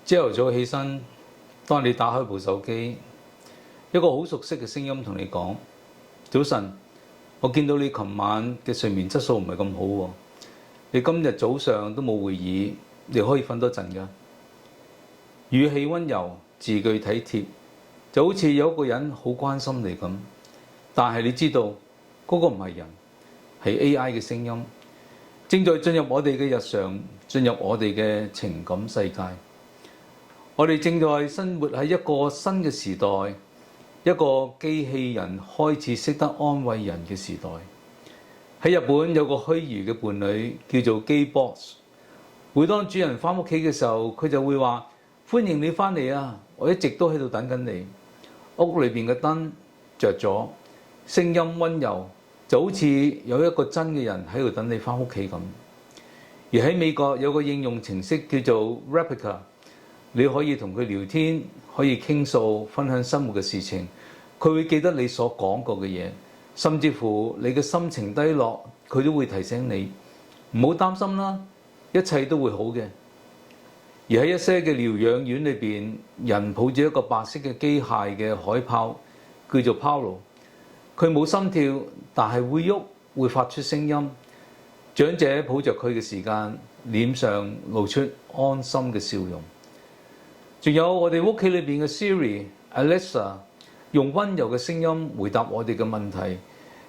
朝頭早起身，當你打開部手機，一個好熟悉嘅聲音同你講：早晨，我見到你琴晚嘅睡眠質素唔係咁好喎，你今日早上都冇會議，你可以瞓多陣㗎。語氣溫柔，字句體貼，就好似有一個人好關心你咁。但係你知道嗰個唔係人，係 AI 嘅聲音，正在進入我哋嘅日常，進入我哋嘅情感世界。我哋正在生活喺一個新嘅時代，一個機器人開始識得安慰人嘅時代。喺日本有個虛擬嘅伴侶叫做機 boss， 每當主人返屋企嘅時候，佢就會話：歡迎你返嚟啊！我一直都喺度等緊你。屋裏邊嘅燈着咗，聲音溫柔，就好似有一個真嘅人喺度等你返屋企咁。而喺美國有個應用程式叫做 Replica， 你可以同佢聊天，可以傾訴，分享生活嘅事情，佢會記得你所講過嘅嘢，甚至乎你嘅心情低落，佢都會提醒你唔好擔心啦，一切都會好嘅。而喺一些嘅療養院裏邊，人抱住一個白色嘅機械嘅海豹，叫做 Paulo， 佢冇心跳，但係會喐，會發出聲音。長者抱着佢嘅時間，臉上露出安心嘅笑容。仲有我哋屋企裏邊嘅 Siri、Alexa， 用溫柔嘅聲音回答我哋嘅問題，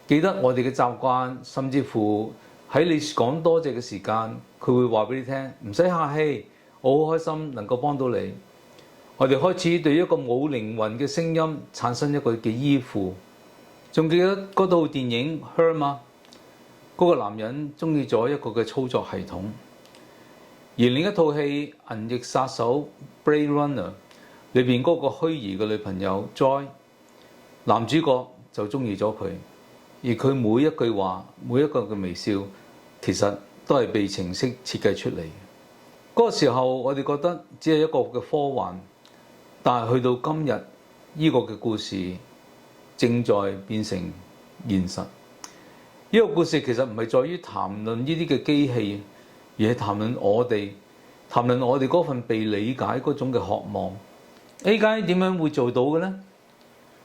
記得我哋嘅習慣，甚至乎喺你講多謝嘅時間，佢會話俾你聽，唔使客氣，我好開心能夠幫到你。我哋開始對一個冇靈魂嘅聲音產生一個嘅依附。仲記得嗰套電影《Her》嗎？嗰個男人中意咗一個嘅操作系統。而另一套戲《銀翼殺手》Blade Runner 裏邊嗰個虛擬嘅女朋友 Joy， 男主角就中意咗佢，而佢每一句話，每一個嘅微笑，其實都係被程式設計出嚟。嗰個時候我哋覺得只係一個嘅科幻，但係去到今日呢個嘅故事正在變成現實。呢個故事其實唔係在於談論呢啲嘅機器，而係談論我哋嗰份被理解嗰種嘅渴望。AI 點樣會做到嘅呢？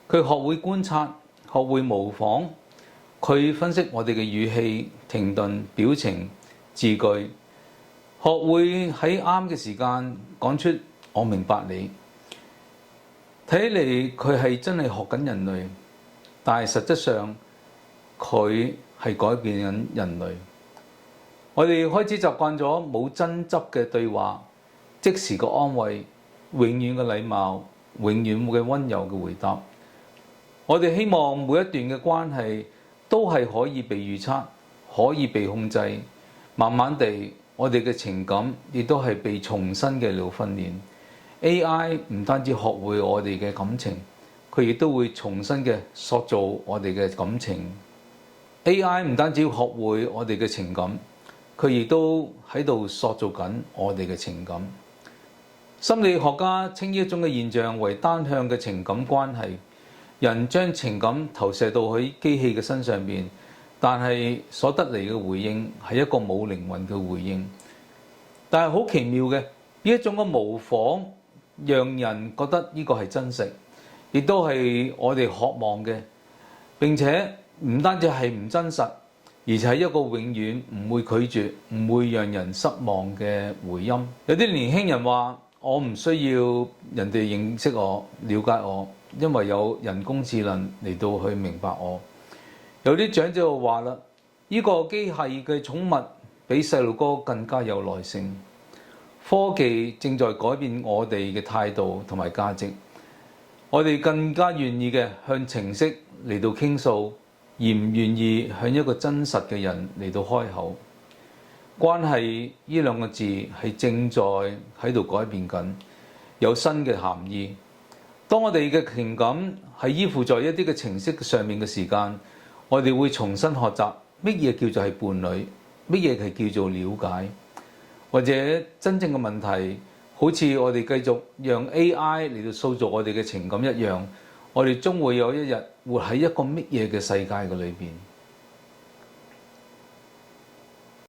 佢學會觀察，學會模仿，佢分析我哋嘅語氣、停頓、表情、字句，學會喺啱嘅時間講出我明白你。睇起嚟佢係真係學緊人類，但係實質上佢係改變緊人類。我哋開始習慣咗冇爭執嘅對話，即時嘅安慰，永遠嘅禮貌，永遠嘅溫柔嘅回答。我哋希望每一段嘅關係都係可以被預測，可以被控制。慢慢地，我哋嘅情感亦都係被重新嘅訓練。AI 唔單止學會我哋嘅感情，佢亦都會重新嘅塑造我哋嘅感情。AI 唔單止學會我哋嘅情感，佢亦都喺度塑造緊我哋嘅情感。心理學家稱呢一種嘅現象為單向嘅情感關係。人將情感投射到喺機器嘅身上邊，但係所得嚟嘅回應係一個冇靈魂嘅回應。但係好奇妙嘅，呢一種嘅模仿，讓人覺得呢個係真實，亦都係我哋渴望嘅。並且唔單止係唔真實，而且係一個永遠唔會拒絕、唔會讓人失望嘅回音。有啲年輕人話：我唔需要人哋認識我、了解我，因為有人工智能嚟到去明白我。有啲長者就話啦：呢個機械嘅寵物比細路哥更加有耐性。科技正在改變我哋嘅態度同埋價值，我哋更加願意嘅向程式嚟到傾訴，而唔願意向一個真實嘅人嚟到開口。關係呢兩個字係正在喺度改變緊，有新嘅含義。當我哋嘅情感係依附在一啲嘅程式上面嘅時間，我哋會重新學習乜嘢叫做係伴侶，乜嘢係叫做了解，或者真正嘅問題，好似我哋繼續讓 AI 嚟到塑造我哋嘅情感一樣，我哋終會有一日活喺一個乜嘢嘅世界嘅裏邊。